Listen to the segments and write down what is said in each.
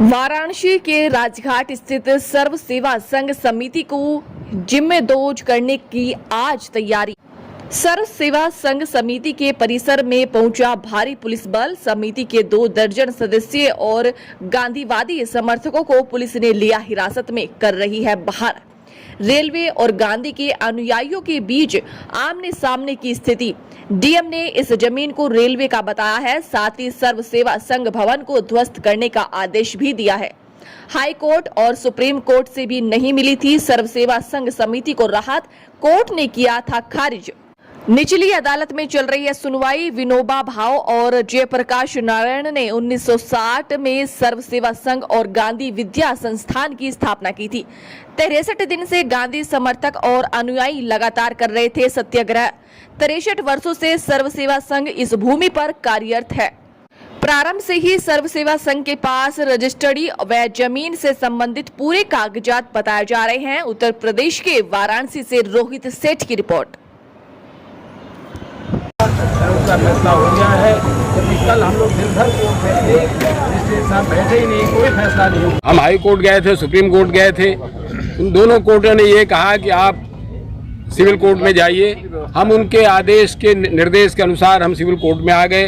वाराणसी के राजघाट स्थित सर्व सेवा संघ समिति को जिम्मेदोज करने की आज तैयारी। सर्व सेवा संघ समिति के परिसर में पहुंचा भारी पुलिस बल। समिति के 2 दर्जन सदस्य और गांधीवादी समर्थकों को पुलिस ने लिया हिरासत में कर रही है बाहर। रेलवे और गांधी के अनुयायियों के बीच आमने सामने की स्थिति। डीएम ने इस जमीन को रेलवे का बताया है, साथ ही सर्व सेवा संघ भवन को ध्वस्त करने का आदेश भी दिया है। हाई कोर्ट और सुप्रीम कोर्ट से भी नहीं मिली थी सर्व सेवा संघ समिति को राहत, कोर्ट ने किया था खारिज। निचली अदालत में चल रही है सुनवाई। विनोबा भावे और जयप्रकाश नारायण ने 1960 में सर्व सेवा संघ और गांधी विद्या संस्थान की स्थापना की थी। 63 दिन से गांधी समर्थक और अनुयायी लगातार कर रहे थे सत्याग्रह। 63 वर्षों से सर्व सेवा संघ इस भूमि पर कार्यरत है। प्रारंभ से ही सर्व सेवा संघ के पास रजिस्ट्री व जमीन से संबंधित पूरे कागजात बताए जा रहे हैं। उत्तर प्रदेश के वाराणसी से रोहित सेठ की रिपोर्ट। उसका फैसला हो गया है। जबकि कल हम लोग दिन भर कोर्ट में थे, रजिस्ट्री साहब बैठे ही नहीं, कोई फैसला नहीं हुआ। हम हाई कोर्ट गए थे, सुप्रीम कोर्ट गए थे। उन दोनों कोर्टों ने ये कहा कि आप सिविल कोर्ट में जाइए। हम उनके आदेश के निर्देश के अनुसार हम सिविल कोर्ट में आ गए।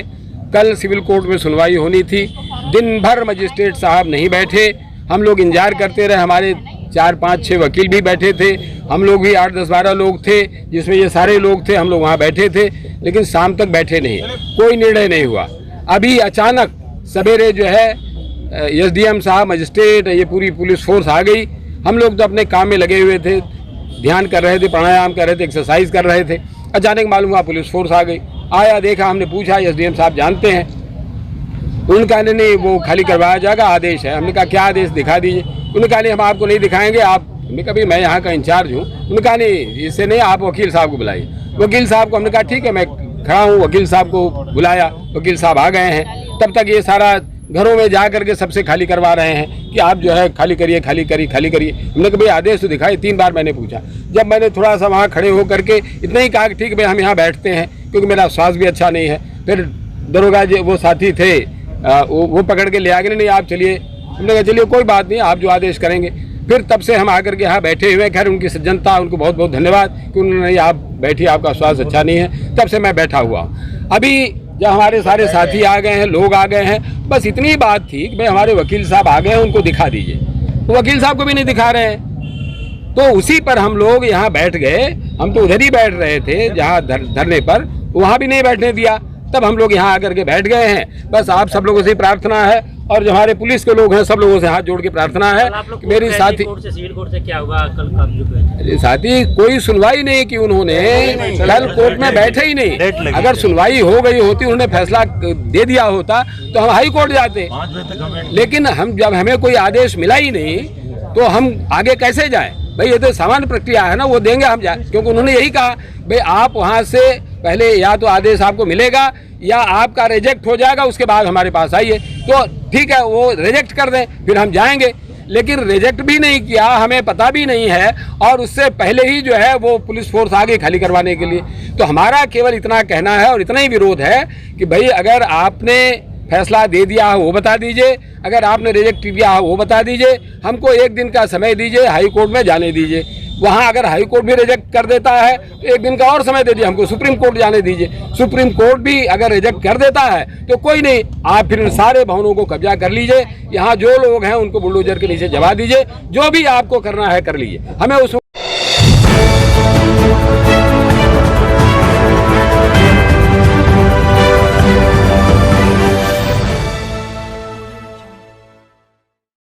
कल सिविल कोर्ट में सुनवाई होनी थी। दिन भर मजिस्ट्रेट साहब नहीं बैठे। हम लोग इंतजार करते रहे। हमारे 4, 5, 6 वकील भी बैठे थे। हम लोग भी 8, 10, 12 लोग थे, जिसमें ये सारे लोग थे। हम लोग वहाँ बैठे थे, लेकिन शाम तक बैठे नहीं, कोई निर्णय नहीं हुआ। अभी अचानक सवेरे जो है एसडीएम साहब, मजिस्ट्रेट, ये पूरी पुलिस फोर्स आ गई। हम लोग तो अपने काम में लगे हुए थे, ध्यान कर रहे थे, प्राणायाम कर रहे थे, एक्सरसाइज कर रहे थे। अचानक मालूम हुआ पुलिस फोर्स आ गई। आया, देखा, हमने पूछा एसडीएम साहब जानते हैं? उनका नहीं, वो खाली करवाया जाएगा, आदेश है। हमने कहा क्या आदेश, दिखा दीजिए। उन्होंने कहा नहीं, हम आपको नहीं दिखाएंगे। हमने कहा मैं यहाँ का इंचार्ज हूँ। उन्होंने कहा नहीं, इससे नहीं, आप वकील साहब को बुलाइए। वकील साहब को हमने कहा ठीक है, मैं खड़ा हूँ। वकील साहब को बुलाया, वकील साहब आ गए हैं। तब तक ये सारा घरों में जा करके सबसे खाली करवा रहे हैं कि आप जो है खाली करिए, खाली करिए, खाली करिए। हमने कहा भाई आदेश तो दिखाई। 3 बार मैंने पूछा। जब मैंने थोड़ा सा वहाँ खड़े होकर के इतना ही कहा कि ठीक है भाई, हम यहाँ बैठते हैं, क्योंकि मेरा स्वास्थ्य भी अच्छा नहीं है। फिर दरोगा जी, वो साथी थे, वो पकड़ के ले आ गए। नहीं, आप चलिए। हमने कहा चलिए, कोई बात नहीं, आप जो आदेश करेंगे। फिर तब से हम आकर के यहाँ बैठे हुए। खैर उनकी सज्जनता, उनको बहुत बहुत धन्यवाद कि उन्होंने, आप बैठिए, आपका स्वास्थ्य अच्छा नहीं है। तब से मैं बैठा हुआ। अभी जब हमारे सारे साथी आ गए हैं, लोग आ गए हैं, बस इतनी बात थी कि भाई हमारे वकील साहब आ गए हैं, उनको दिखा दीजिए। तो वकील साहब को भी नहीं दिखा रहे हैं। तो उसी पर हम लोग यहाँ बैठ गए। हम तो उधर ही बैठ रहे थे जहाँ धरने पर, वहाँ भी नहीं बैठने दिया। तब हम लोग यहाँ आकर के बैठ गए हैं। बस आप सब लोगों से प्रार्थना है, और जो हमारे पुलिस के लोग हैं, सब लोगों से हाथ जोड़ के प्रार्थना है कि मेरी साथी, सिविल कोर्ट से क्या होगा कल का? साथी कोई सुनवाई नहीं की उन्होंने। कल कोर्ट में बैठे ही नहीं। अगर सुनवाई हो गई होती, उन्होंने फैसला दे दिया होता, तो हम हाई कोर्ट जाते। लेकिन हम जब हमें कोई आदेश मिला ही नहीं, तो हम आगे कैसे जाएं? भाई ये तो सामान्य प्रक्रिया है ना, वो देंगे हम जाए। क्योंकि उन्होंने यही कहा भाई आप वहाँ से पहले या तो आदेश आपको मिलेगा या आपका रिजेक्ट हो जाएगा, उसके बाद हमारे पास आइए। तो ठीक है, वो रिजेक्ट कर दें, फिर हम जाएंगे। लेकिन रिजेक्ट भी नहीं किया, हमें पता भी नहीं है, और उससे पहले ही जो है वो पुलिस फोर्स आ गई खाली करवाने के लिए। तो हमारा केवल इतना कहना है और इतना ही विरोध है कि भाई अगर आपने फैसला दे दिया हो वो बता दीजिए, अगर आपने रिजेक्ट किया हो वो बता दीजिए। हमको 1 दिन का समय दीजिए, हाई कोर्ट में जाने दीजिए। वहाँ अगर हाई कोर्ट भी रिजेक्ट कर देता है तो 1 दिन का और समय दे दीजिए, हमको सुप्रीम कोर्ट जाने दीजिए। सुप्रीम कोर्ट भी अगर रिजेक्ट कर देता है तो कोई नहीं, आप फिर इन सारे भवनों को कब्जा कर लीजिए। यहाँ जो लोग हैं उनको बुलडोजर के नीचे जमा दीजिए। जो भी आपको करना है कर लीजिए। हमें उस